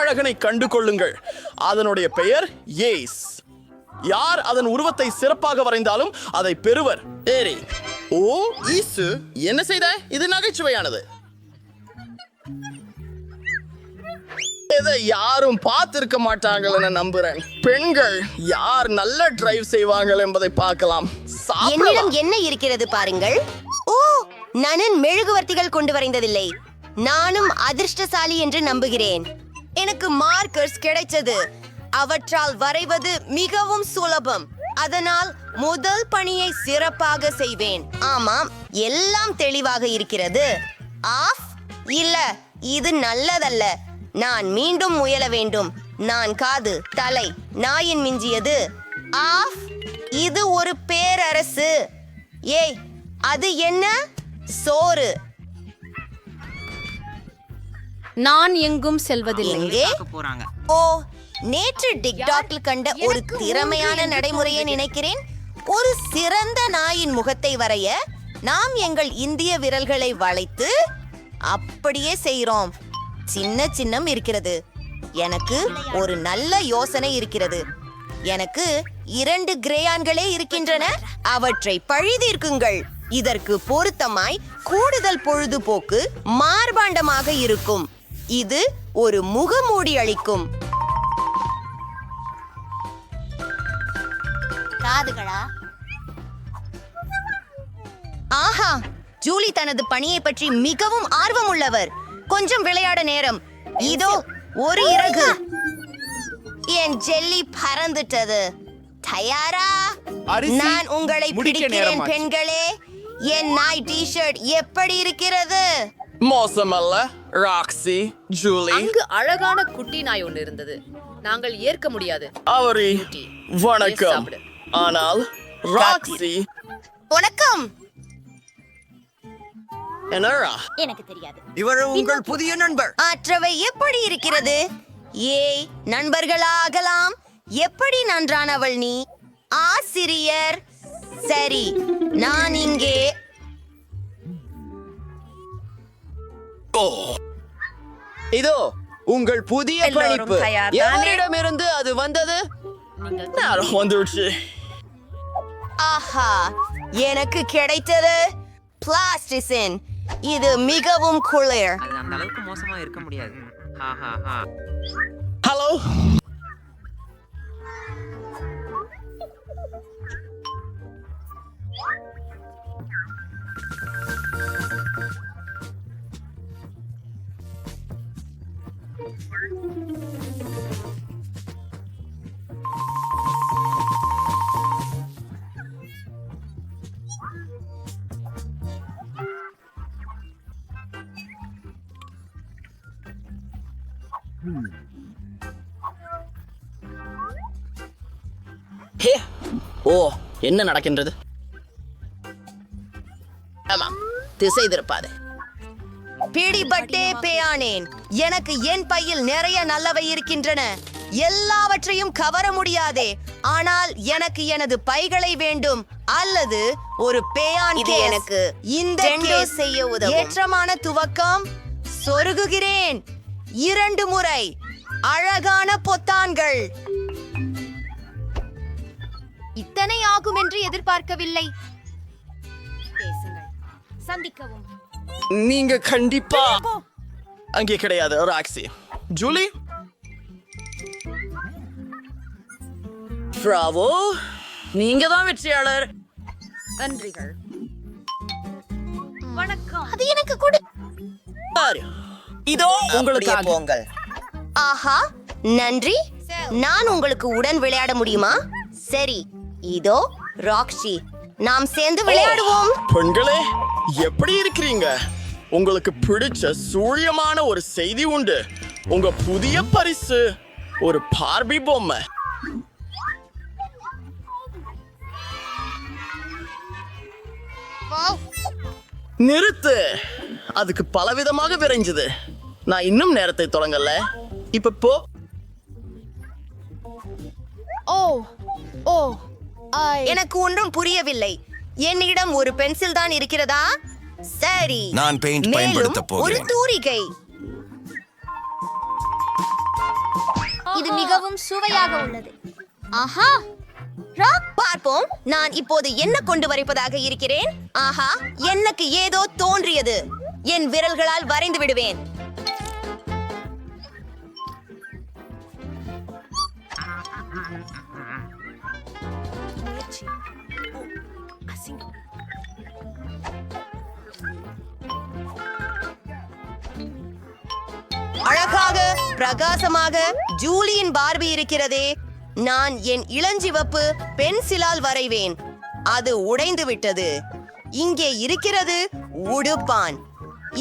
கதாநாயகனை கண்டு கொள்ளுங்கள். அதனுடைய பெயர் ஏஸ். யார் அதன் உருவத்தை சிறப்பாக வரைந்தாலும் அதை பெறுவர். ஏரி ஓ ஈசு, என்ன செய்த? இது நகைச்சுவையானது. இதை யாரும் பார்த்திருக்க மாட்டாங்கன்னு நம்புறேன். பெண்கள் யார் நல்ல டிரைவ் செய்வார்கள் என்பதை பார்க்கலாம். என்னிடம் என்ன இருக்கிறது பாருங்கள். ஓ, நான் மெழுகுவர்த்திகள் கொண்டு வரைந்ததில்லை. நானும் அதிர்ஷ்டசாலி என்று நம்புகிறேன். எனக்கு மார்க்கர்ஸ் கிடைத்தது. அவற்றால் வரைவது மிகவும் சுலபம். அதனால் முதல் பணியை சிறப்பாக செய்வேன். ஆமாம், எல்லாம் தெளிவாக இருக்கிறது. ஆஃப் இல்ல, இது நல்லதல்ல. நான் மீண்டும் முயல வேண்டும். நான் காது, தலை, நாயின் மிஞ்சியது. ஆஃப், இது ஒரு பேரரசு. ஏய், அது என்ன? சோறு. நான் எங்கும் செல்வதில்லை. ஓ, நேற்று டிக்டாக்கில் கண்ட ஒரு திறமையான நடைமுறையை நினைக்கிறேன். ஒரு சிறந்த நாயின் முகத்தை வரைய நாம் எங்கள் இந்திய விரல்களை வளைத்து அப்படியே செய்கிறோம். சின்ன சின்னம் இருக்கிறது. எனக்கு ஒரு நல்ல யோசனை இருக்கிறது. எனக்கு 2 கிரேயான்களே இருக்கின்றன. அவற்றை பழிதீர்க்குங்கள். இதற்கு பொருத்தமாய் கூடுதல் பொழுதுபோக்கு மார்பாண்டமாக இருக்கும். இது ஒரு முகமூடி அளிக்கும். காதுகளா? ஆஹா, ஜூலி தனது பணியை பற்றி மிகவும் ஆர்வம் உள்ளவர். கொஞ்சம் விளையாட நேரம். இதோ ஒரு இறகு. என் ஜெல்லி பறந்துட்டது. தயாரா? நான் உங்களை பிடிக்கிறேன் பெண்களே. என் நாய் டி-ஷர்ட் எப்படி இருக்கிறது? மோசமல்ல ராக்ஸி. ஜூலி, அங்கு அழகான குட்டி நாய் ஒன்று இருந்தது. நாங்கள் ஏற்க முடியாது. அவரி வணக்கம். ஆனால் ராக்ஸி. வணக்கம். என்னடா? எனக்கு தெரியாது. இவர் உங்கள் புதிய நண்பர். ஆற்றவை எப்படி இருக்கிறது? ஏய், நண்பர்களாகலாம். எப்படி நன்றானவள் நீ. ஆசிரியர். சரி, நான் இங்கே. இதோ உங்கள் புதிய படைப்பு. யாரிடமிருந்து அது வந்தது? வந்துடுச்சு. ஆஹா, எனக்கு கிடைத்தது பிளாஸ்டிசின். இது மிகவும் குளிர். அது அந்த அளவுக்கு மோசமா இருக்க முடியாது. ஹலோ, ஓ, என்ன நடக்கின்றது? ஆமா, திசை திருப்பாது. பிடிபட்டே பேயானேன். எனக்கு என் பையில் நிறைய நல்லவை இருக்கின்றன. எல்லாவற்றையும் கவர முடியாதே. ஆனால் எனக்கு எனது பைகளை வேண்டும். அல்லது ஒரு பேயான் எனக்கு இந்த செய்ய உதவும். ஏற்றமான துவக்கம். சொருகுகிறேன் 2 முறை. அழகான பொத்தான்கள். இத்தனை ஆகும் என்று எதிர்பார்க்கவில்லை. பேசுங்கள், சந்திக்கவும். நீங்க கண்டிப்பா அங்கே கிடையாது ராக்ஸி. ஜூலி, பிராவோ, நீங்க தான் வெற்றியாளர். நன்றிகள். வணக்கம். அது எனக்கு கொடு. இதோ உங்களுக்கு பொங்கல். ஆஹா, நன்றி. நான் உங்களுக்கு உடன் விளையாட முடியுமா? சரி, இதோ ராக்ஸி, நாம் சேர்ந்து விளையாடுவோம். பெண்களே, எப்படி இருக்கிறீங்க? உங்களுக்கு பிடிச்ச சூழியமான ஒரு செய்தி உண்டு. உங்க புதிய பரிசு ஒரு பார்பி பொம்மை. நிறுத்து. அதுக்கு பலவிதமாக விரைஞ்சது. நான் இன்னும் நேரத்தை தொடங்கல. இப்ப போ. ஓ ஓ, எனக்கு ஒன்றும் புரியவில்லை. என்னிடம் ஒரு பென்சில் தான் இருக்கிறதா? சரி, நான் பெயிண்ட் பயன்படுத்த ஒரு போகிறேன். தூரிகை. இது மிகவும் சுவையாக உள்ளது. ஆஹா, ராக், பார்ப்போம். நான் இப்போது என்ன கொண்டு வரைப்பதாக இருக்கிறேன். ஆஹா, எனக்கு ஏதோ தோன்றியது. என் விரல்களால் வரைந்து விடுவேன். அழகாக பிரகாசமாக ஜூலியின் பார்பி இருக்கிறதே. நான் என் இளஞ்சிவப்பு பென்சிலால் வரைவேன். அது உடைந்து விட்டது. இங்கே இருக்கிறது உடுப்பான்.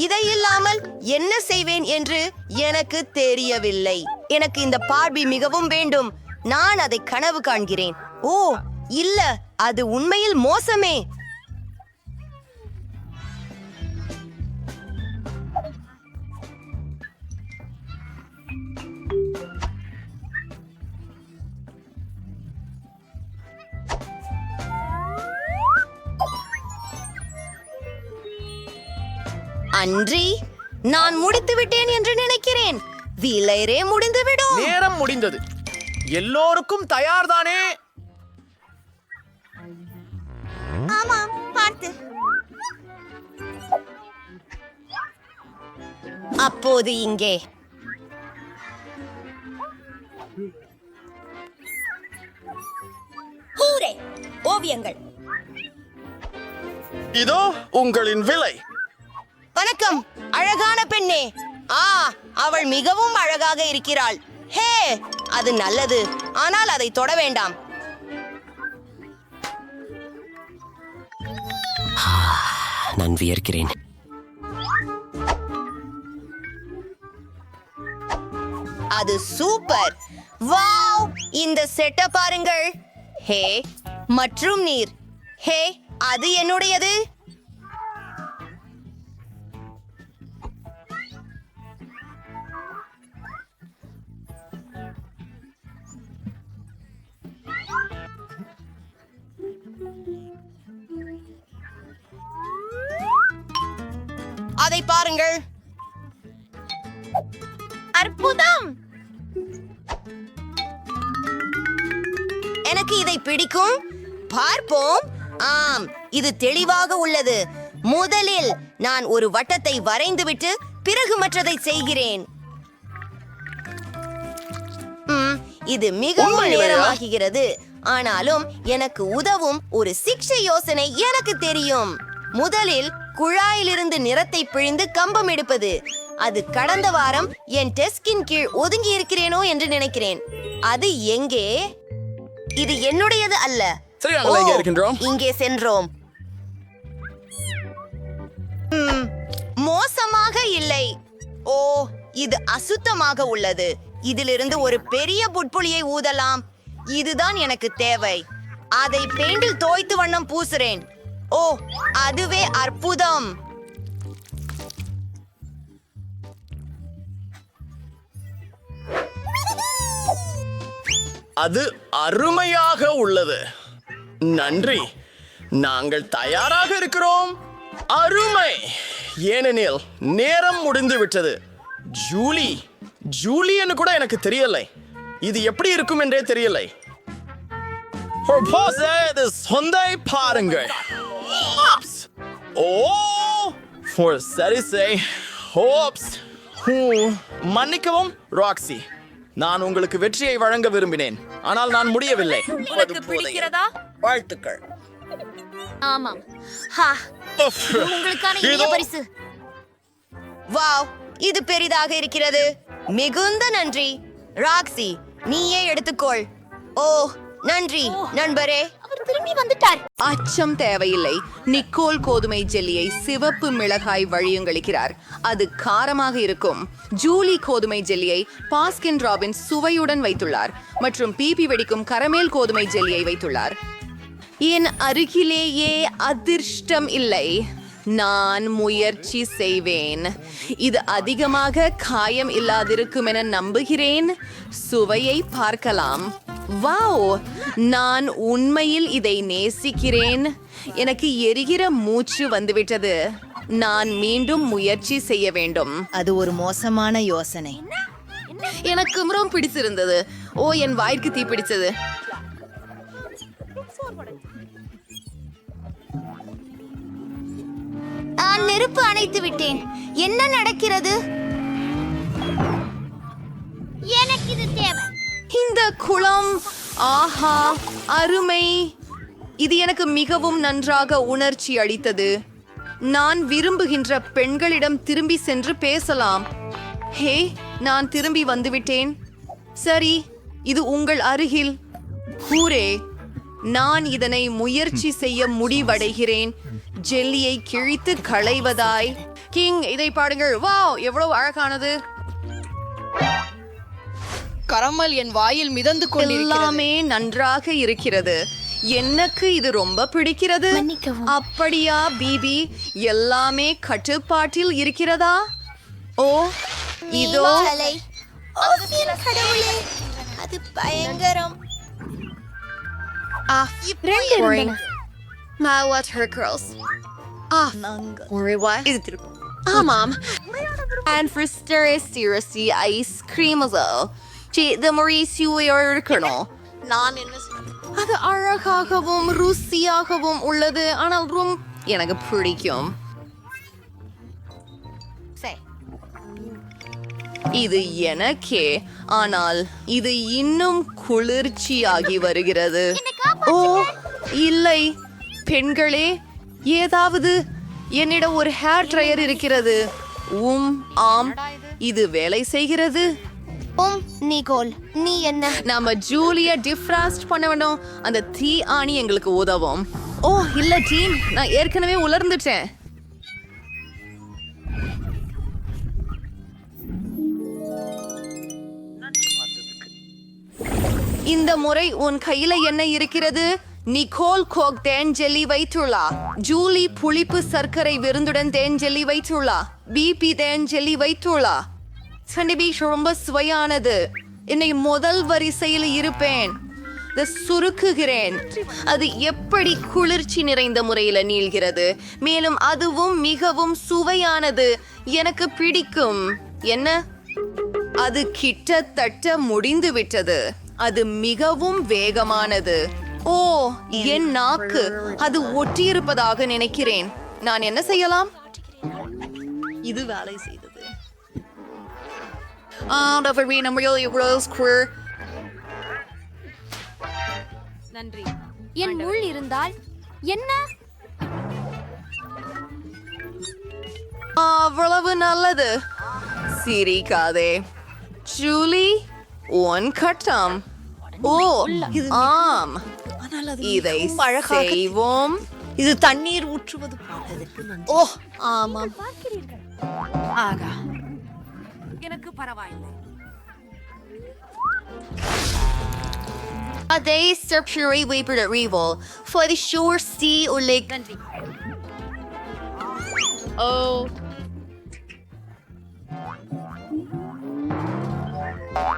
இதை இல்லாமல் என்ன செய்வேன் என்று எனக்கு தெரியவில்லை. எனக்கு இந்த பார்பி மிகவும் வேண்டும். நான் அதை கனவு காண்கிறேன். ஓ இல்ல, அது உண்மையில் மோசமே. அன்றி, நான் முடித்து விட்டேன் என்று நினைக்கிறேன். விலைரே முடிந்துவிடும். நேரம் முடிந்தது. எல்லோருக்கும் தயார்தானே? ஆமாம், பார்த்து. அப்போது இங்கே ஹூரே, ஓவியங்கள். இதோ உங்களின் விலை. வணக்கம் அழகான பெண்ணே. அவள் மிகவும் அழகாக இருக்கிறாள். ஹே, அது நல்லது, ஆனால் அதை தொட வேண்டாம். நான் வியர்க்கிறேன். அது சூப்பர். வாவ், இந்த செட்டை பாருங்கள். ஹே, மற்றும் நீர். ஹே, அது என்னுடையது. அதை பாருங்கள். அற்புதம். எனக்கு இதை பிடிக்கும். பார்ப்போம். ஆம், இது தெளிவாக உள்ளது. முதலில் நான் ஒரு வட்டத்தை வரைந்துவிட்டு பிறகு மற்றதை செய்கிறேன். இது மிகவும் உண்மையிலேயா? நேரமாகிறது. ஆனாலும் எனக்கு உதவும் ஒரு சிக்ஷை யோசனை எனக்கு தெரியும். முதலில் குழாயிலிருந்து நிறத்தை பிழிந்து கம்பம் எடுப்பது. அது கடந்த வாரம் என் டெஸ்கின் கீழ் ஒதுங்கி இருக்கிறேனோ என்று நினைக்கிறேன். அது எங்கே? இது என்னுடையது அல்ல. சரி, நாங்கள் இங்கே இருக்கின்றோம். இங்கே சென்றோம். மோசமாக இல்லை. ஓ, இது அசுத்தமாக உள்ளது. இதிலிருந்து ஒரு பெரிய புட்புளியை ஊதலாம். இதுதான் எனக்கு தேவை. அதை பெயிண்டில் தோய்த்து வண்ணம் பூசுறேன். ஓ, அதுவே அற்புதம். அது அருமையாக உள்ளது. நன்றி. நாங்கள் தயாராக இருக்கிறோம். அருமை. ஏனெனில் நேரம் முடிந்து விட்டது. ஜூலின்னு கூட எனக்கு தெரியலை. இது எப்படி இருக்கும் என்றே தெரியலை. சொந்தை பாருங்கள். ஓ, சரி செய். மன்னிக்கவும் ராக்ஸி, நான் உங்களுக்கு வெற்றியை வழங்க விரும்பினேன், ஆனால் நான் முடியவில்லை. உனக்கு பிடிக்கிறதா? வாழ்த்துக்கள். ஆமாம். ஹா, இது உங்களுக்கான இனிய பரிசு. வாவ், இது பெரிதாக இருக்கிறது. மிகுந்த நன்றி ராக்ஸி. நீயே எடுத்துக்கொள். ஓ, நன்றி நண்பரே. அவர் திரும்பி வந்துட்டார். அச்சம் தேவையில்லை. நிக்கோல் கோதுமை ஜெல்லியை சிவப்பு மிளகாய் வழியுங்களிக்கிறார். அது காரமாக இருக்கும். ஜூலி கோதுமை ஜெல்லியை பாஸ்கின் ராபின்ஸ் சுவையுடன் வைத்துள்ளார் மற்றும் பிபி வெடிக்கும் கரமேல் கோதுமை ஜெல்லியை வைத்துள்ளார். என் அருகிலேயே அதிர்ஷ்டம் இல்லை. நான் முயற்சி செய்வேன். இது அதிகமாக காயம் இல்லாதிருக்கும் என நம்புகிறேன். சுவையை பார்க்கலாம். வாவ், நான் உண்மையில் இதை நேசிக்கிறேன். எனக்கு எரிகிற மூச்சு வந்துவிட்டது. நான் மீண்டும் முயற்சி செய்ய வேண்டும். அது ஒரு மோசமான யோசனை. எனக்கு ரொம்ப பிடிச்சிருந்தது. ஓ, என் வாய்க்கு தீ பிடிச்சது. நான் நெருப்பு அணைத்து விட்டேன். என்ன நடக்கிறது? எனக்கு இது தேவை. இந்த குளம், ஆஹா, அருமை. இது எனக்கு மிகவும் நன்றாக உணர்ச்சி அளித்தது. நான் விரும்புகின்ற பெண்களிடம் திரும்பி சென்று பேசலாம். ஹே, நான் திரும்பி வந்துவிட்டேன். சரி, இது உங்கள் அருகில். ஹூரே, நான் இதனை முயற்சி செய்ய முடிவடைகிறேன். ஜெல்லியை கிழித்து களைவதாய். கிங், இதை பாருங்கள். வாவ், எவ்வளவு அழகானது. கரமல் என் வாயில் மிதந்து கொண்டிருக்கிறது. எல்லாமே நன்றாக இருக்கிறது. எனக்கு இது ரொம்ப பிடிக்கிறது. மன்னிக்கவும். அப்படியா பிபி? எல்லாமே கட்டுப்பாட்டில் இருக்கிறதா? ஓ, இதோ. நீலச்சலை. ஓ, என் கடவுளே, அது பயங்கரம். ரெண்டு இருந்தன. What her girls? இது திருப்பு. ஆமாம். And for seriously ice cream as well. The Mauricio இருக்கணும். நான் என்ன அது அழகாகவும் ருசியாகவும் உள்ளது. ஆனால் எனக்கு பிடிக்கும். இது எனக்கே, ஆனால் இது இன்னும் குளிர்ச்சியாகி வருகிறது. ஓ இல்லை பெண்களே, ஏதாவது என்னிடம் ஒரு ஹேர் ட்ரையர் இருக்கிறது. ஆம், இது வேலை செய்கிறது. நிகோல், நீ என்ன? நாம ஜூலிய டிஃப்ராஸ்ட் பண்ண வேண்டும். அந்த தீ ஆணி எங்களுக்கு உதவும். ஓ இல்ல டீம், நான் ஏற்கனவே உலர்ந்துட்டேன். இந்த முறை உன் கையில என்ன இருக்கிறது? நிக்கோல் கோக் தேன் ஜெல்லி வைத்துள்ளா. ஜூலி புளிப்பு சர்க்கரை விருந்துடன் தேன் ஜெல்லி வைத்துள்ளா. பிபி தேன் ஜெல்லி வைத்துள்ளா. சண்டிபி ரொம்ப சுவையானது. என்னை முதல் வரிசையில் இருப்பேன். சுருக்குகிறேன். அது எப்படி குளிர்ச்சி நிறைந்த முறையில நீள்கிறது. மேலும் அதுவும் மிகவும் சுவையானது. எனக்கு பிடிக்கும். என்ன? அது கிட்டத்தட்ட முடிந்து விட்டது. அது மிகவும் வேகமானது. ஓ, என் நாக்கு அது ஒட்டியிருப்பதாக நினைக்கிறேன். நான் என்ன செய்யலாம்? இது வேலை செய்தது. நன்றி. என் முள் இருந்தால் என்ன? அவ்வளவு நல்லது. சிரிக்காதே ஜூலி, உன் கட்டம். ஓ ஆம், இதை செய்வோம். இது தண்ணீர் ஊற்றுவது. ஓ ஆமாம். ஆகா, எனக்கு பரவாயில்லை. They surpure weeper at Revo for the sure sea or lake. நன்றி. Oh.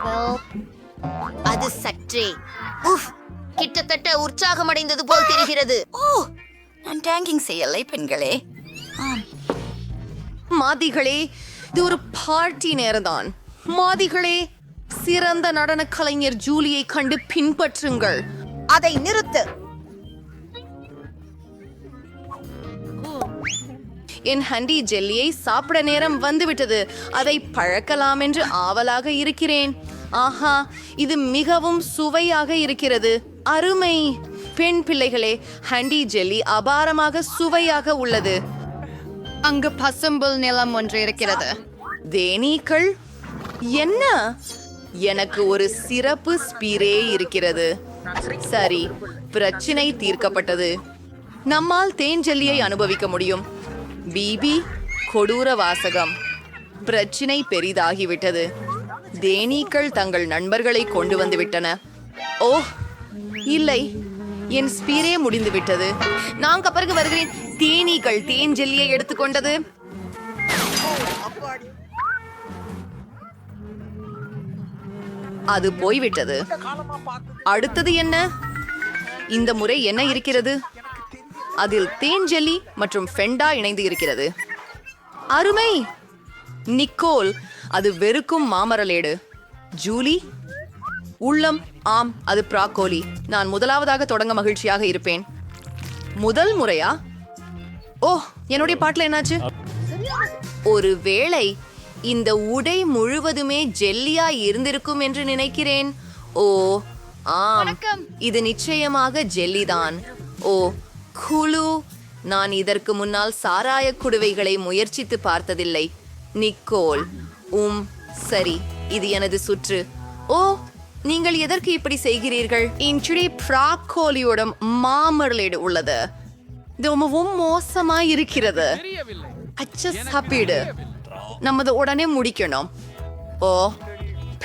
Well, அது சற்றே கிட்டத்தட்ட உற்சாகமடைந்தது போல் தெரிகிறது. ஓ, நான் டேங்கிங் செய்யலை பெண்களே. மாதிகளே, இது ஒரு பார்ட்டி நேரம்தான். மாதிகளே, சிறந்த நடன கலைஞர் ஜூலியை கண்டு பின்பற்றுங்கள். அதை நிறுத்து. என் ஹண்டி ஜெல்லியை சாப்பிட நேரம் வந்துவிட்டது. அதை பழக்கலாம் என்று ஆவலாக இருக்கிறேன். ஆஹா, இது மிகவும் சுவையாக இருக்கிறது. அருமை. பெண் பிள்ளைகளே, ஹண்டி ஜெல்லி அபாரமாக சுவையாக உள்ளது. அங்கு பசும்புல் நிலம் ஒன்று இருக்கிறது. தேனீக்கள் என்ன? எனக்கு ஒரு சிறப்பு ஸ்பிரே இருக்கிறது. சரி, பிரச்சனை தீர்க்கப்பட்டது. நம்மால் தேன் ஜெல்லியை அனுபவிக்க முடியும். பிபி, கொடூர வாசகம். பிரச்சனை பெரிதாகிவிட்டது. தேனீக்கள் தங்கள் நண்பர்களை கொண்டு வந்து விட்டன. ஓ இல்லை, என் ஸ்பீரே முடிந்து விட்டது. நான் பிறகு வருகிறேன். தேனீக்கள் தேன் ஜெல்லியை எடுத்துக்கொண்டது. அது போய்விட்டது. அடுத்தது என்ன? இந்த முறை என்ன இருக்கிறது? அதில் தேன் ஜெல்லி மற்றும் ஃபெண்டா இணைந்து இருக்கிறது. அருமை. நிக்கோல், அது வெறுக்கும் மாமரலேடு. ஜூலி உள்ளம் ஆம், அது ப்ராக்கோலி. நான் முதலாவதாக தொடங்க மகிழ்ச்சியாக இருப்பேன். முதல் முறையா? ஓ, என்னுடைய பாட்டுல என்னாச்சு? ஒருவேளை இந்த உடை முழுவதுமே ஜெல்லியா இருந்திருக்கும் என்று நினைக்கிறேன். ஓ ஆம், இது நிச்சயமாக ஜெல்லிதான். ஓ குழு, நான் இதற்கு முன்னால் சாராய குடுவைகளை முயற்சித்து பார்த்ததில்லை. நிக்கோல் சரி, இது எனது சுற்று. ஓ, நீங்கள் எதற்கு இப்படி செய்கிறீர்கள்? இன்றைய ப்ராக்கோலியோட மாமரலேடு உள்ளது. இது ரொம்பவும் மோசமா இருக்கிறது. அச்ச சாப்பிடு, நமது உடனே முடிக்கணும். ஓ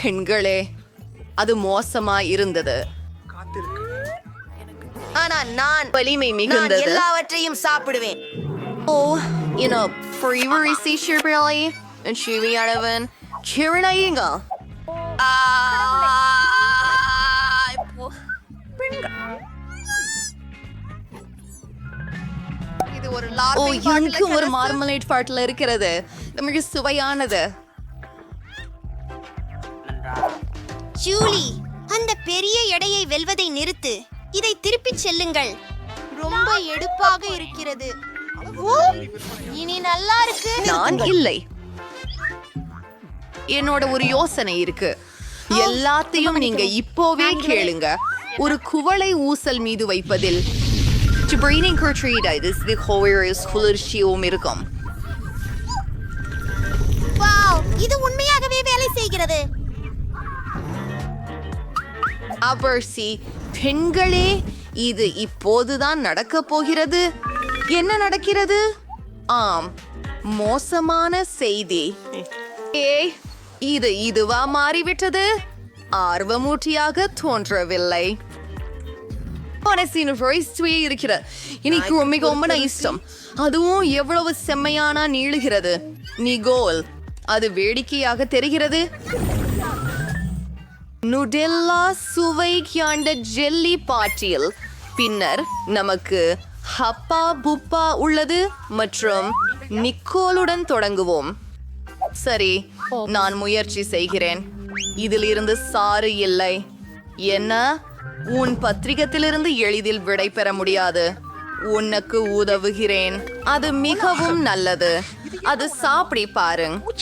பெண்களே, அது மோசமா இருந்தது. ஆனா நான் வலிமை மிகுந்தது. எல்லாவற்றையும் சாப்பிடுவேன். ஓ, சிவியானவன் கிருணையுங்க. இது ஒரு எனக்கு ஒரு மார்மலேட் பாட்டில் இருக்கிறது. மிக சுவையானது. ஜூலி, அந்த பெரிய எடையை வெல்வதை நிறுத்து. இதை திருப்பிச் செல்லுங்கள். ரொம்ப எடுப்பாக இருக்கிறது. ஓ, இனி நல்லா இருக்கு. நான் இல்லை. என்னோட ஒரு யோசனை இருக்கு. எல்லாத்தையும் நீங்க இப்போவே கேளுங்க. ஒரு குவளை ஊசல் மீது வைப்பதில் குளிர்ச்சியும் இருக்கும். வாவ், இது உண்மையாகவே வேலை செய்கிறது. அபர்சி, பெண்களே, இது இப்போதுதான் நடக்க போகிறது. என்ன நடக்கிறது? ஆம், மோசமான செய்தி. ஏய், இதுவா மாறிவிட்டது? ஆர்வமூட்டியாக தோன்றவில்லை. இருக்கிற இன்னைக்கு ரொம்ப இஷ்டம். அதுவும் எவ்வளவு செம்மையான நீளுகிறது. நிகோல், அது வேடிக்கையாக தெரிகிறது. நுடெல்லா சுவை காண்ட ஜெல்லி பாட்டில். பின்னர் நமக்கு ஹப்பா புப்பா உள்ளது மற்றும் நிக்கோலுடன் தொடங்குவோம். சரி, நான் முயற்சி செய்கிறேன். இதிலிருந்து சாறு இல்லை. என்ன? உன் பத்திரிகத்திலிருந்து எளிதில் விடை பெற முடியாது. உனக்கு உதவுகிறேன். அது மிகவும் நல்லது. அது சாப்பிடி பாருங்க.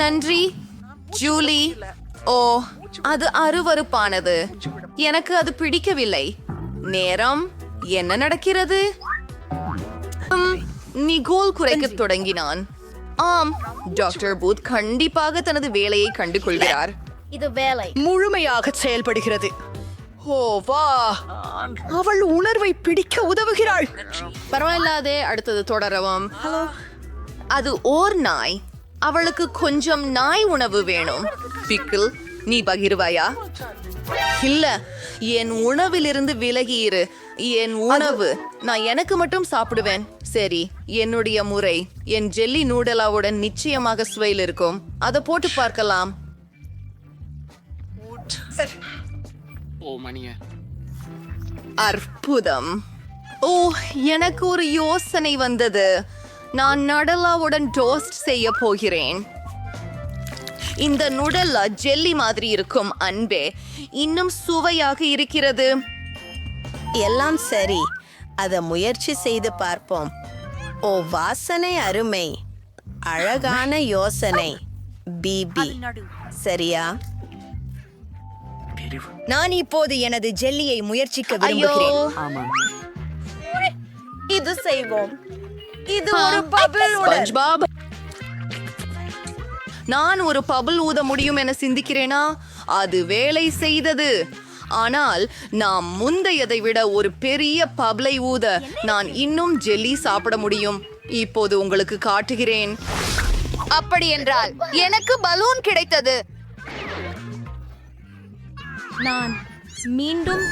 நன்றி ஜூலி. ஓ, அது அருவருப்பானது. எனக்கு அது பிடிக்கவில்லை. நேரம் என்ன நடக்கிறது? நிகோல் குறைக்க தொடங்கினான். ஆம், டாக்டர் பூத் கண்டிப்பாக தனது வேலையை கண்டு கொள்கிறார். இது வேலை முழுமையாக செயல்படுகிறது. ஓ வா, அவள் உணர்வை பிடிக்க உதவுகிறாள். பரவாயில்லாதே, அடுத்தது தொடரவும். அது ஓர் நாய். அவளுக்கு கொஞ்சம் நாய் உணவு வேணும். பிக்கிள், நீ பகிர்வாயா? இல்ல, என் உணவிலிருந்து விலகியிரு. என் உணவு நான் எனக்கு மட்டும் சாப்பிடுவேன். சரி, என்னுடைய முறை. என் ஜெல்லி நூடலாவுடன் நிச்சயமாக சுவையில் இருக்கும். அதை போட்டு பார்க்கலாம். அற்புதம். ஓ, எனக்கு ஒரு யோசனை வந்தது. நான் நடலாவுடன் டோஸ்ட் செய்ய போகிறேன். இந்த நுடலா ஜெல்லி மாதிரி இருக்கும். அன்பே, இன்னும் சுவையாக இருக்கிறது. எல்லாம் சரி, அத முயற்சி செய்து பார்ப்போம். ஓ, வாசனை அருமை. அழகான யோசனை. பிபி, சரியா? நான் இப்போது எனது ஜெல்லியை முயற்சிக்க விரும்புகிறேன். இது செய்வோம். இது ஒரு பபிள் SpongeBob. நான் ஒரு பபிள் ஊத முடியும் என சிந்திக்கிறேனா? அது வேலை செய்தது. ஆனால் நாம் முந்தையதை விட ஒரு பெரிய பபிளை ஊத நான் இன்னும் ஜெல்லி சாப்பிட முடியும். இப்போது உங்களுக்கு காட்டுகிறேன். அப்படி என்றால் எனக்கு பலூன் கிடைத்தது. நான் மீண்டும்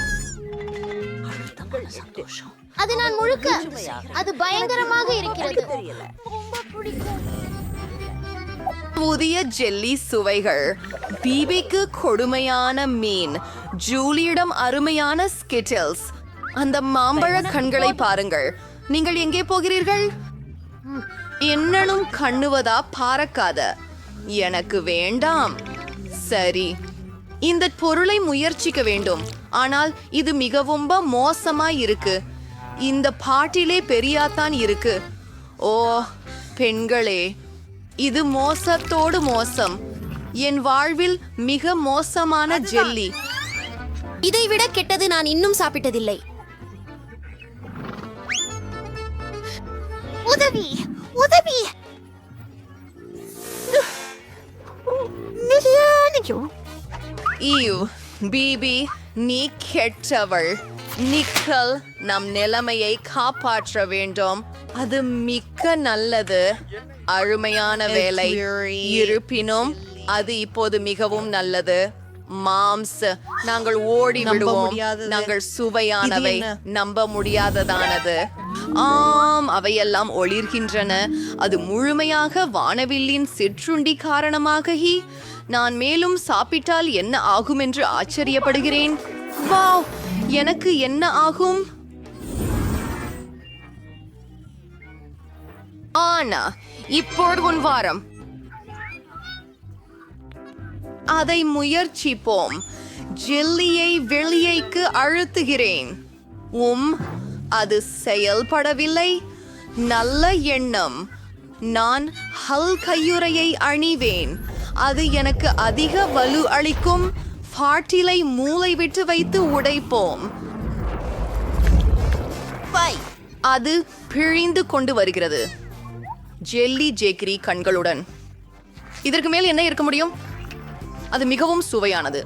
அது நான் முழுக்க அது பயங்கரமாக இருக்கிறது. ரொம்ப பிடிக்கும். புதிய ஜெல்லி சுவைகள். பிபிக்கு கொடுமையான மீன். ஜூலியிடம் அருமையான ஸ்கிட்டில்ஸ். அந்த மாம்பழ கண்களை பாருங்கள். நீங்கள் எங்கே போகிறீர்கள்? என்னனும் கண்ணுவதா பாரக்காத. எனக்கு வேண்டாம். சரி, இந்த பொருளை முயற்சிக்க வேண்டும், ஆனால் இது மிகவும் மோசமா இருக்கு. இந்த பாட்டிலே பெரியாத்தான் இருக்கு. ஓ பெண்களே, இது மோசத்தோடு மோசம். என் வாழ்வில் மிக மோசமான ஜெல்லி. இதைவிட கெட்டது நான் இன்னும் சாப்பிட்டதில்லை. உதவி உதவி. ஈவ், பிபி, நீ கெட்டவள். நிக்கல், நம் நிலைமையை காப்பாற்ற வேண்டும். அது மிக்க நல்லது, அருமையான வேலை. இருப்பினும் அது இப்போது மிகவும் நல்லது. மாம்ஸ், நாங்கள் ஓடி விடுவோம். நாங்கள் சுவையானவை, நம்ப முடியாததானது. ஆம், அவையெல்லாம் ஒளிர்கின்றன. அது முழுமையாக வானவில்லின் சிற்றுண்டி காரணமாக. நான் மேலும் சாப்பிட்டால் என்ன ஆகும் என்று ஆச்சரியப்படுகிறேன். வாவ், எனக்கு என்ன ஆகும்? ஆனா இப்போது உன் வாரம். அதை முயற்சிப்போம். ஜெல்லியை வெளியேக்கு அழுத்துகிறேன். அது செயல்படவில்லை. நல்ல எண்ணம். நான் ஹல் கையுறையை அணிவேன். அது எனக்கு அதிக வலு அளிக்கும். பாட்டிலை மூளை விட்டு வைத்து உடைப்போம். அது பிழிந்து கொண்டு வருகிறது. ஜெல்லி ஜேக்கரி கண்களுடன். இதற்கு மேல் என்ன இருக்க முடியும்? அது மிகவும் சுவையானது.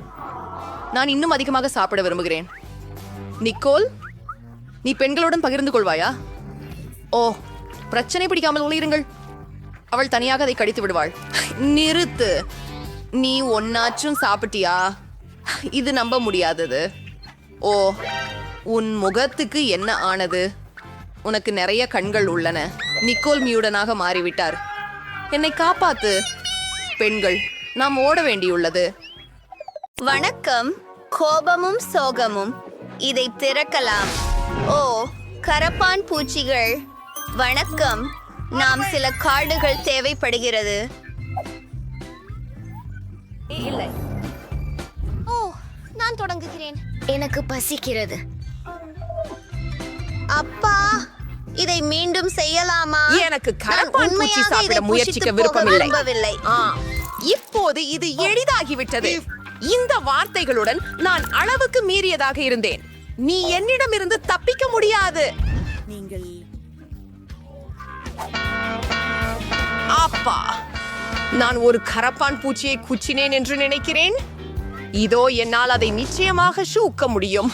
நான் இன்னும் அதிகமாக சாப்பிட விரும்புகிறேன். நிக்கோல், நீ பெண்களுடன் பகிர்ந்து கொள்வாயா? ஓ, பிரச்சனை பிடிக்காமல் ஒளிருங்கள். அவள் தனியாக அதை கடித்து விடுவாள். நிறுத்து. நீ ஒன்னாச்சும் சாப்பிட்டியா? இது நம்ப முடியாதது. ஓ, உன் முகத்துக்கு என்ன ஆனது? உனக்கு நிறைய கண்கள் உள்ளன. நிக்கோல் மியூடனாக மாறிவிட்டார். என்னை காப்பாத்து. பெண்கள், நாம் ஓட வேண்டியுள்ளது. வணக்கம். கோபமும் சோகமும். இதை திறக்கலாம். ஓ, கரப்பான் பூச்சிகள். வணக்கம். நாம் சில கார்டுகள் தேவைப்படுகிறது. இல்லை. ஓ, நான் தொடங்குகிறேன். எனக்கு பசிக்கிறது. அப்பா, இதை மீண்டும் செய்யலாமா? எனக்கு கரப்பான் நான் பூச்சி உண்மையாக சாப்பிட இதை முயற்சிக்க புசித்துப் போக விருப்பமில்லை. விரும்பவில்லை. இப்போது இது எளிதாகிவிட்டது. இந்த வார்த்தைகளுடன் நான் அளவுக்கு மீறியதாக இருந்தேன். நீ என்னிடமிருந்து தப்பிக்க முடியாது. அப்பா, நான் ஒரு கரப்பான் பூச்சியை குச்சினேன் என்று நினைக்கிறேன். இதோ என்னால் அதை நிச்சயமாக சூக்க முடியும்.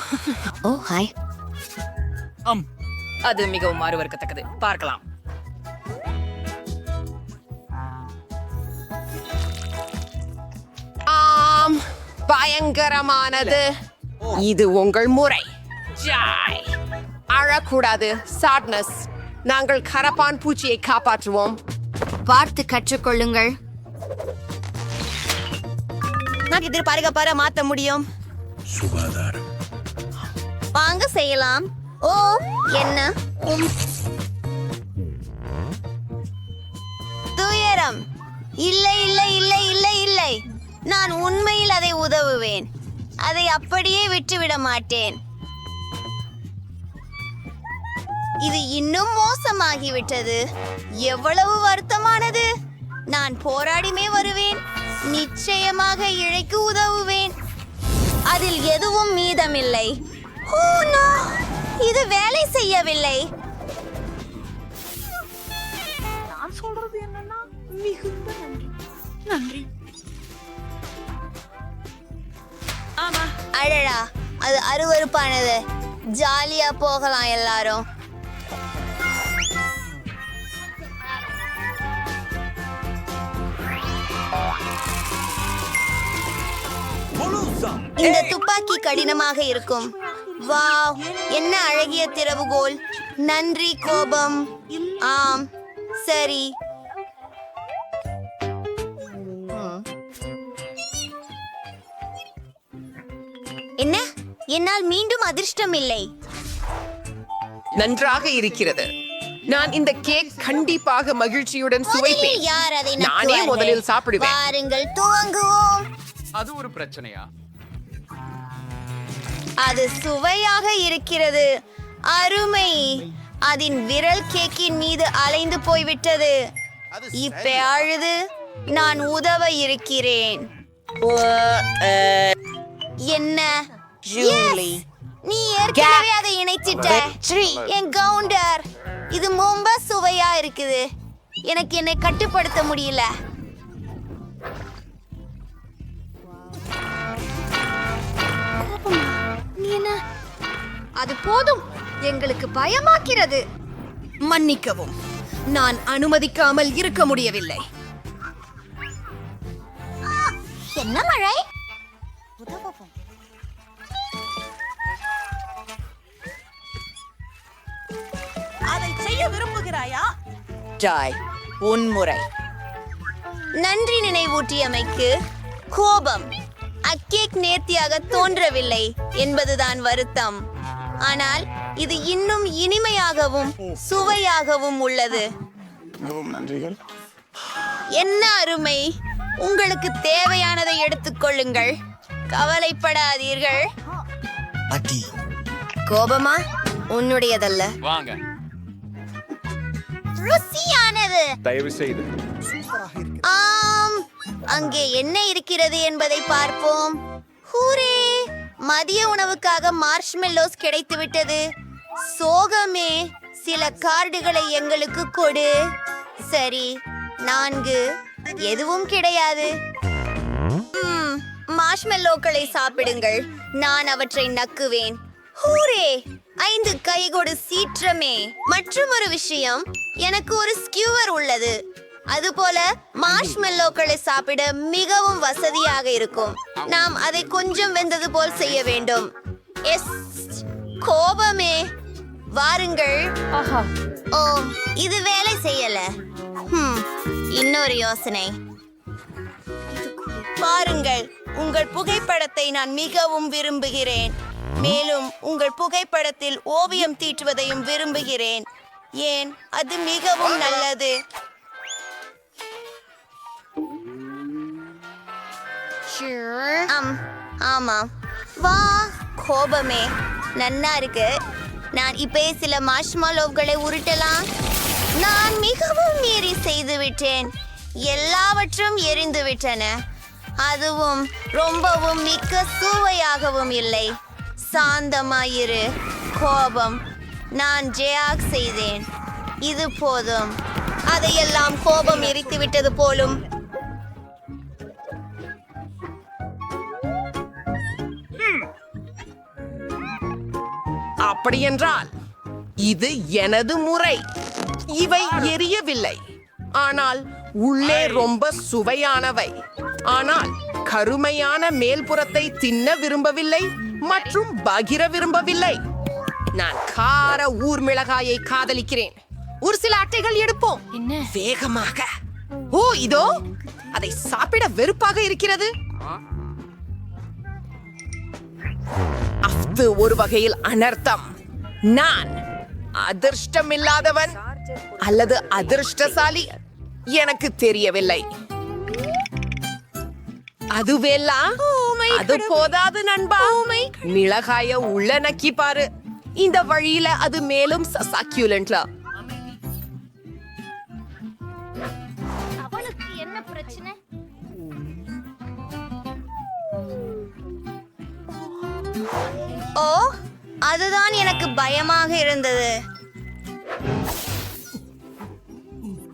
ஓ, ஹாய். அது மிகவும் மாறுவர்க்கத்தக்கது. பார்க்கலாம். ஆம், பயங்கரமானது. இது உங்கள் முறை. ஜாய், அழக்கூடாது. சாட்னஸ், நாங்கள் கரப்பான் பூச்சியை காப்பாற்றுவோம். பார்த்து கற்றுக்கொள்ளுங்கள். நான் எதிர்பார்க்க மாத்த முடியும். வாங்க செய்யலாம். ஓ, என்ன துயரம். இல்லை இல்லை இல்லை இல்லை இல்லை. நான் உண்மையில் அதை உதவுவேன். அதை அப்படியே விட்டுவிட மாட்டேன். இது இன்னும் மோசமாகிவிட்டது. எவ்வளவு வருத்தமானது. நான் போராடிமே வருவேன். நிச்சயமாக இழைக்கு உதவுவேன். அதில் எதுவும் மீதமில்லை. ஓ, no! இது வேலை செய்யவில்லை. நான் சொல்றது என்னன்னா, மிகுந்த நன்றி. அழடா, அது அருவருப்பானது. ஜாலியா போகலாம் எல்லாரும். இந்த துப்பாக்கி கடினமாக இருக்கும். வாவ், என்ன அழகிய திறவுகோல். நன்றி கோபம். ஆம், சரி. என்ன? என்னால் மீண்டும் அதிர்ஷ்டம் இல்லை. நன்றாக இருக்கிறது. நான் இந்த கேக் கண்டிப்பாக மகிழ்ச்சியுடன் சுவைப்பேன். முதலில் யார் அதை நானே நக்குவார்கள்? முதலில் சாப்பிடுவேன். வாருங்கள் துவங்குவோம். அது ஒரு பிரச்சனையா? அது சுவையாக இருக்கிறது. அருமை. அதன் விரல் கேக்கின் மீது அலைந்து போய்விட்டது. இப்ப அழுது நான் உதவ இருக்கிறேன். என்ன ஜூலி, நீ ஏற்கனவே அதை இணைச்சிட்ட. என் கவுண்டர், இது ரொம்ப சுவையா இருக்குது. எனக்கு என்னை கட்டுப்படுத்த முடியல. அது போதும், எங்களுக்கு பயமாக்கிறது. மன்னிக்கவும், நான் அனுமதிக்காமல் இருக்க முடியவில்லை. என்ன மழை? அதை செய்ய விரும்புகிறாயா? ஜாய், உன்முறை. நன்றி நினைவூட்டியமைக்கு. கோபம் அக்கேக் நேர்த்தியாக தோன்றவில்லை என்பதுதான் வருத்தம். ஆனால் இது இன்னும் இனிமையாகவும் சுவையாகவும் உள்ளது. என்ன அருமை. உங்களுக்கு தேவையானதை எடுத்துக்கொள்ளுங்கள், கவலைப்படாதீர்கள். கோபமா உன்னுடையதல்ல. வாங்க, ருசியானது. தயவு செய்து ஆம், அங்கே என்ன இருக்கிறது என்பதை பார்ப்போம். ஹூரே, மதிய உணவுக்காக மார்ஷ்மெல்லோஸ் கிடைத்துவிட்டது. சோகமே, சில கார்டுகளை எங்களுக்கு கொடு. சரி, 4. எதுவும் கிடையாது. மார்ஷ்மெல்லோக்களை சாப்பிடுங்கள், நான் அவற்றை நக்குவேன். ஹூரே, 5 கைகொடு சீற்றமே. மற்றும் ஒரு விஷயம், எனக்கு ஒரு ஸ்கியூவர் உள்ளது. அதுபோல மார்ஷ்மெல்லோக்களை சாப்பிட மிகவும் வசதியாக இருக்கும். நாம் அதை கொஞ்சம் வெந்தது போல் செய்ய வேண்டும். எஸ், கோபமே, வாருங்கள். ஓ, இது வேலை செய்யல. இன்னொரு யோசனை. பாருங்கள், உங்கள் புகைப்படத்தை நான் மிகவும் விரும்புகிறேன். மேலும் உங்கள் புகைப்படத்தில் ஓவியம் தீட்டுவதையும் விரும்புகிறேன். ஏன், அது மிகவும் நல்லது. ஆமாம், வா. கோபமே, நன்னா இருக்கு. நான் இப்ப சில மார்ஷ்மெல்லோக்களை உருட்டலாம். நான் மிகவும் மீறி செய்து விட்டேன். எல்லாவற்றும் எரிந்து விட்டன. அதுவும் ரொம்பவும் மிக்க சுவையாகவும் இல்லை. சாந்தமாயிரு கோபம். நான் ஜெயாக் செய்தேன். இது போதும். அதையெல்லாம் கோபம் எரித்து விட்டது போலும். அப்படியென்றால் இது எனது முறை. இவை எரியவில்லை, ஆனால் உள்ளே ரொம்ப சுவையானவை. ஆனால் கருமையான மேல்புறத்தை தின்ன விரும்பவில்லை மற்றும் பகிர விரும்பவில்லை. நான் கார ஊர் மிளகாயை காதலிக்கிறேன். ஒரு சில அட்டைகள் எடுப்போம். வேகமாக. ஓ, இதோ அதை சாப்பிட வெறுப்பாக இருக்கிறது. அஃது ஒரு வகையில் அனர்த்தம். நான் அதிர்ஷ்டமில்லாதவன் அல்லது அதிர்ஷ்டசாலி, எனக்கு தெரியவில்லை. அதுவெல்லாம் அது போதாது நண்பா. மிளகாய உள்ள நக்கி பாரு. இந்த வழியில அது மேலும் சக்யூலென்ட்ல. அவளுக்கு என்ன பிரச்சனை? ஓ, அதுதான் எனக்கு பயமாக இருந்தது.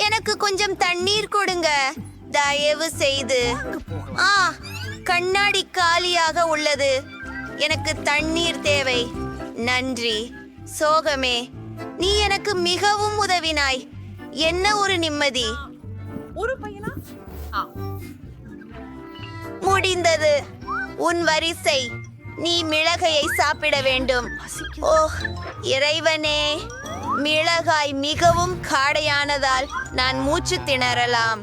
எனக்கு கொஞ்சம் தண்ணீர் கொடுங்க, தயவு செய்து. கண்ணாடி காலியாக உள்ளது. எனக்கு தண்ணீர் தேவை. நன்றி. சோகமே, நீ எனக்கு மிகவும் உதவினாய். என்ன ஒரு நிம்மதி. முடிந்தது. உன் வரிசை. நீ மிளகாயை சாப்பிட வேண்டும். ஓ இறைவனே, மிளகாய் மிகவும் காடையானதால் நான் மூச்சு திணறலாம்.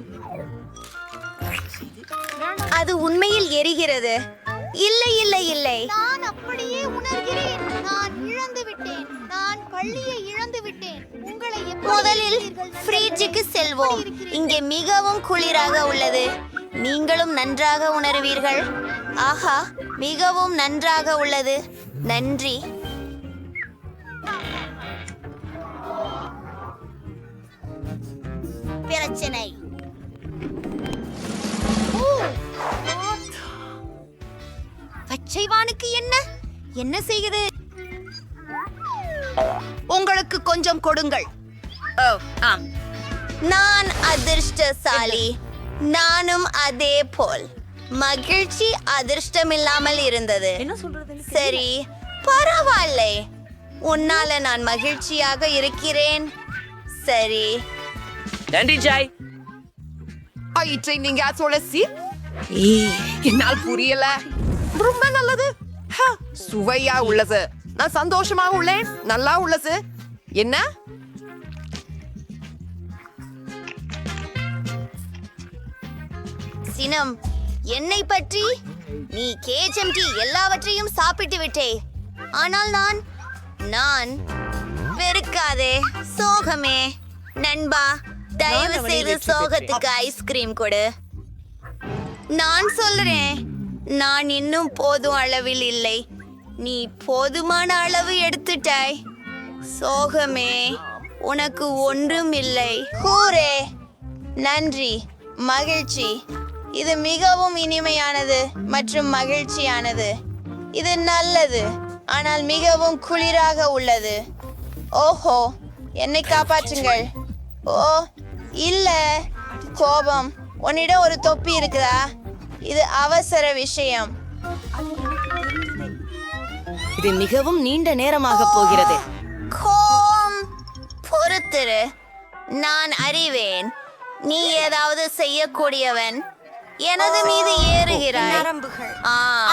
அது உண்மையில் எரிகிறது. இல்லை இல்லை இல்லை. நான் அப்படியே உணர்கிறேன். நான் இழந்து விட்டேன். நான் பள்ளியை இழந்து விட்டேன். உங்களை முதலில் ஃப்ரிட்ஜுக்கு செல்வோம். இங்கே மிகவும் குளிராக உள்ளது. நீங்களும் நன்றாக உணர்வீர்கள். ஆஹா, மிகவும் நன்றாக உள்ளது. நன்றி. பிரச்சனை. பச்சைவானுக்கு என்ன செய்யுது? உங்களுக்கு கொஞ்சம் கொடுங்கள். ஓ ஆம். நான் அதிர்ஷ்டசாலி. நானும் அதே போல். மகிழ்ச்சி அதிர்ஷ்டமில்லாமல் இருந்தது. சரி, பரவாயில்லை. உன்னால நான் மகிழ்ச்சியாக இருக்கிறேன். சரி. நன்றி ஜாய். ஆயிற்றை நீங்க சொல்லி என்னால் புரியல. ரொம்ப நல்லது. சுவையா உள்ளது. நான் சந்தோஷமா உள்ளேன். நல்லா உள்ளது. என்ன சினம், என்னை பற்றி நீ KHMT எல்லாவற்றையும் சாப்பிட்டு விட்டே. ஆனால் நான் வெறுக்காதே. சோகமே. நண்பா, தயவு செய்து சோகத்துக்கு ஐஸ்கிரீம் கொடு. நான் சொல்றேன், நான் இன்னும் போதும் அளவில் இல்லை. நீ போதுமான அளவு எடுத்துட்டாய். சோகமே, உனக்கு ஒன்றும் இல்லை. கூரே, நன்றி. மகிழ்ச்சி. இது மிகவும் இனிமையானது மற்றும் மகிழ்ச்சியானது. இது நல்லது, ஆனால் மிகவும் குளிராக உள்ளது. ஓஹோ, என்னை காப்பாற்றுங்கள். ஓ இல்ல, கோபம். உன்னிடம் ஒரு தொப்பி இருக்குதா? இது அவசர விஷயம். இது மிகவும் நீண்ட நேரமாக போகிறது. பொறுத்திரு, நான் அறிவேன். நீ ஏதாவது செய்யக்கூடியவன். எனது மீது ஏறுகிறாய்.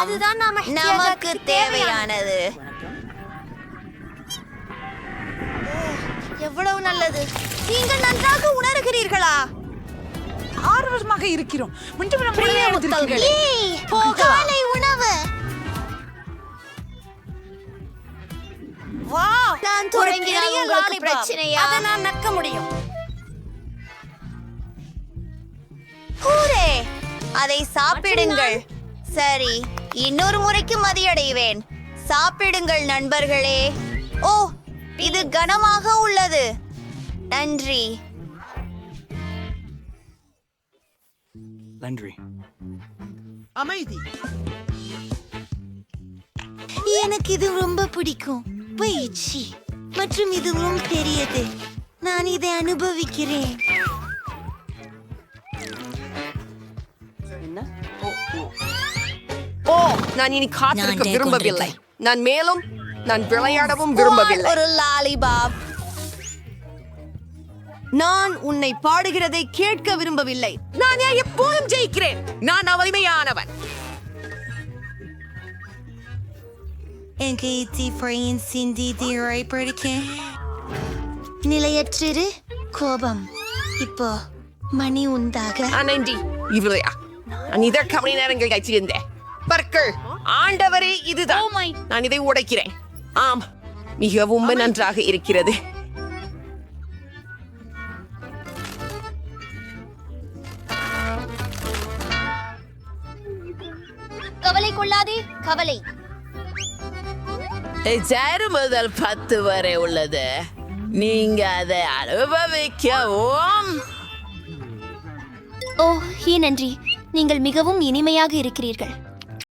அதுதான் நமக்கு தேவையானது. எவ்வளவு நல்லது. நீங்கள் நன்றாக உணர்கிறீர்களா? ஆர்வமாக இருக்கிறோம். காலை உணவு. நான் தொடங்கினால் உங்களுக்கு பிரச்சனையா? அதை நான் நக்க முடியும். கூரே, அதை சாப்பிடுங்கள். சரி, இன்னொரு முறைக்கு மதியடைவேன். சாப்பிடுங்கள் நண்பர்களே. ஓ, இது கனமாக உள்ளது. நன்றி. அமைதி. எனக்கு இது ரொம்ப பிடிக்கும். பயிற்சி மற்றும் இதுவும் பெரியது. நான் இதை அனுபவிக்கிறேன். ஓ, நான் இனி காத்திருக்க விரும்பவில்லை. நான் விளையாடவும் விரும்பவில்லை. ஒரு லாலிபாப். நான் உன்னை பாடுகிறதை கேட்க விரும்பவில்லை. நான் எப்போதும் ஜெயிக்கிறேன். நான் வலிமையானவன். நிலையற்று கோபம். இப்போ மணி உண்டாக. நன்றி. இவ்வளையா நான் இதற்கு மணி நேரங்கள் கழிச்சிருந்தேன். பற்கள் ஆண்டவரே, இதுதான். நான் இதை உடைக்கிறேன். ஆம், மிகவும் நன்றாக இருக்கிறது. கவலை கொள்ளாதே. கவலை 0 முதல் 10 வரை உள்ளது. நீங்க அதை அனுபவிக்கவும். ஓ, ஏன் நன்றி. நீங்கள் மிகவும் இனிமையாக இருக்கிறீர்கள்.